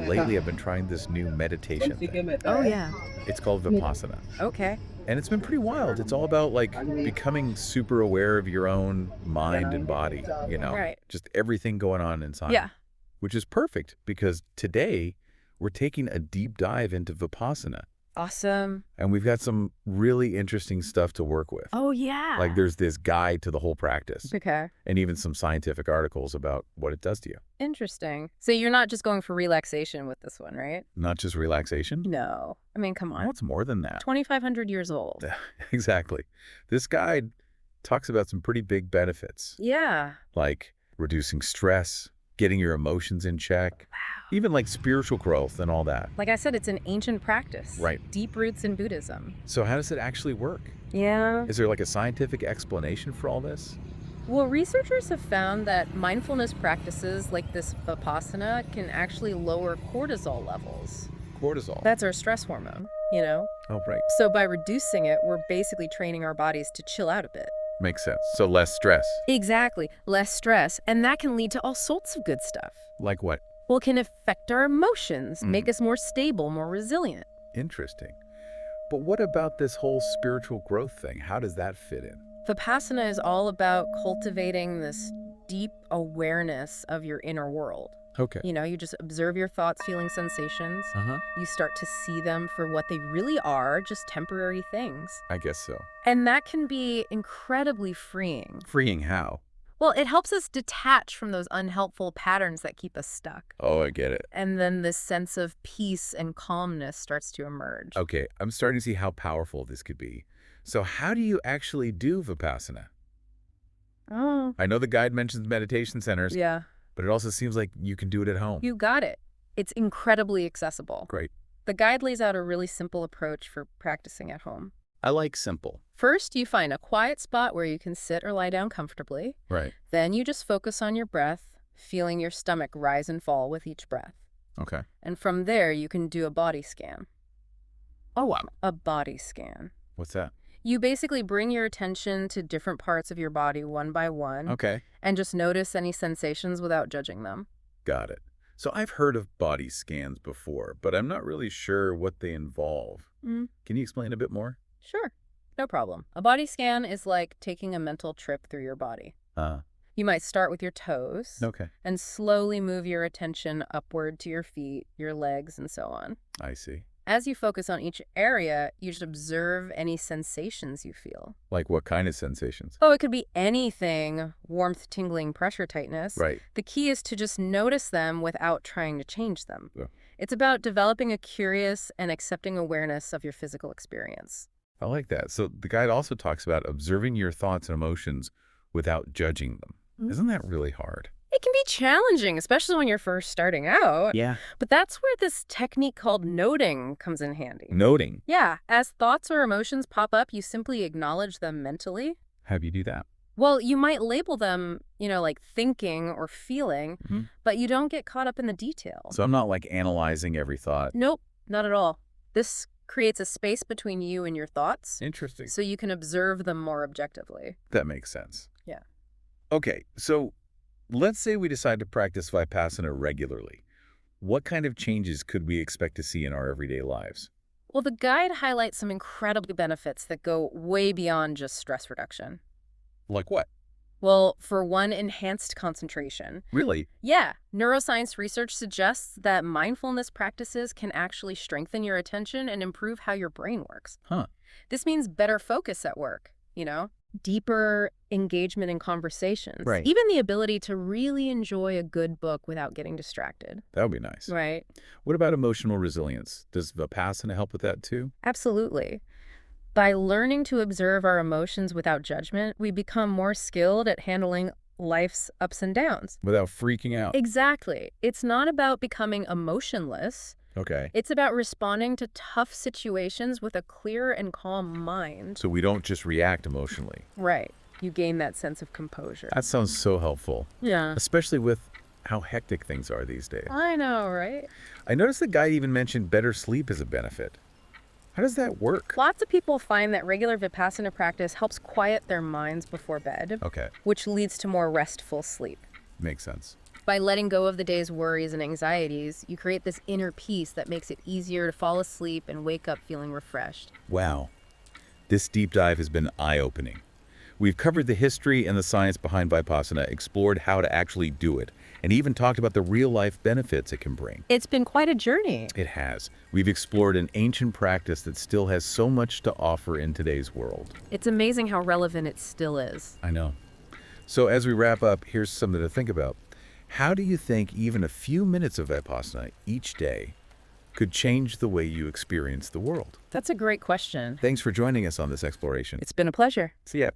lately I've been trying this new meditation thing. Oh, yeah. It's called Vipassana. Okay. And it's been pretty wild. It's all about like becoming super aware of your own mind and body, Right. just everything going on inside, Yeah. which is perfect because today we're taking a deep dive into Vipassana. Awesome. And we've got some really interesting stuff to work with. Oh, yeah. Like there's this guide to the whole practice Okay. and even some scientific articles about what it does to you. Interesting. So you're not just going for relaxation with this one, right? Not just relaxation. No. I mean, come No, on. it's more than that. 2,500 years old. Exactly. This guide talks about some pretty big benefits, Yeah. like reducing stress, getting your emotions in check, Wow. even like spiritual growth and all that. Like I said, it's an ancient practice. Right. Deep roots in Buddhism. So how does it actually work? Yeah. Is there like a scientific explanation for all this? Well, researchers have found that mindfulness practices like this Vipassana can actually lower cortisol levels. Cortisol. That's our stress hormone, you know? Oh, right. So by reducing it, we're basically training our bodies to chill out a bit. Makes sense. So less stress. Exactly. Less stress. And that can lead to all sorts of good stuff. Like what? Well, it can affect our emotions, make us more stable, more resilient. Interesting. But what about this whole spiritual growth thing? How does that fit in? Vipassana is all about cultivating this deep awareness of your inner world. Okay. You know, you just observe your thoughts, feelings, sensations. Uh-huh. You start to see them for what they really are, just temporary things. I guess so. And that can be incredibly freeing. Freeing how? Well, it helps us detach from those unhelpful patterns that keep us stuck. Oh, I get it. And then this sense of peace and calmness starts to emerge. Okay, I'm starting to see how powerful this could be. So how do you actually do Vipassana? Oh. I know the guide mentions meditation centers, Yeah. but it also seems like you can do it at home. You got it. It's incredibly accessible. Great. The guide lays out a really simple approach for practicing at home. I like simple. First, you find a quiet spot where you can sit or lie down comfortably. Right. Then you just focus on your breath, feeling your stomach rise and fall with each breath. Okay. And from there, you can do a body scan. Oh, wow. A body scan. What's that? You basically bring your attention to different parts of your body one by one. Okay. And just notice any sensations without judging them. Got it. So I've heard of body scans before, but I'm not really sure what they involve. Mm. Can you explain a bit more? Sure. No problem. A body scan is like taking a mental trip through your body. You might start with your toes Okay. and slowly move your attention upward to your feet, your legs, and so on. I see. As you focus on each area, you just observe any sensations you feel. Like what kind of sensations? Oh, it could be anything: warmth, tingling, pressure, tightness. Right. The key is to just notice them without trying to change them. Yeah. It's about developing a curious and accepting awareness of your physical experience. I like that. So the guide also talks about observing your thoughts and emotions without judging them. Isn't that really hard? It can be challenging, especially when you're first starting out. Yeah. But that's where this technique called noting comes in handy. Noting. Yeah, as thoughts or emotions pop up, you simply acknowledge them mentally. How do you do that? Well, you might label them, like thinking or feeling, but you don't get caught up in the details. So I'm not like analyzing every thought. Nope, not at all. This creates a space between you and your thoughts, Interesting. so you can observe them more objectively. That makes sense. Yeah. Okay, so let's say we decide to practice Vipassana regularly. What kind of changes could we expect to see in our everyday lives? Well, the guide highlights some incredible benefits that go way beyond just stress reduction. Like what? Well, for one, enhanced concentration. Really? Yeah, neuroscience research suggests that mindfulness practices can actually strengthen your attention and improve how your brain works. Huh. This means better focus at work, deeper engagement in conversations. Right. Even the ability to really enjoy a good book without getting distracted. That would be nice. Right. What about emotional resilience? Does Vipassana help with that too? Absolutely. By learning to observe our emotions without judgment, we become more skilled at handling life's ups and downs. Without freaking out? Exactly. It's not about becoming emotionless. Okay. It's about responding to tough situations with a clear and calm mind. So we don't just react emotionally. Right. You gain that sense of composure. That sounds so helpful, Yeah. especially with how hectic things are these days. I know, right? I noticed the guy even mentioned better sleep as a benefit. How does that work? Lots of people find that regular Vipassana practice helps quiet their minds before bed, Okay, which leads to more restful sleep. makes sense. By letting go of the day's worries and anxieties, you create this inner peace that makes it easier to fall asleep and wake up feeling refreshed. Wow. This deep dive has been eye-opening. We've covered the history and the science behind Vipassana, explored how to actually do it, and even talked about the real-life benefits it can bring. It's been quite a journey. It has. We've explored an ancient practice that still has so much to offer in today's world. It's amazing how relevant it still is. I know. So as we wrap up, here's something to think about. How do you think even a few minutes of Vipassana each day could change the way you experience the world? That's a great question. Thanks for joining us on this exploration. It's been a pleasure. See ya.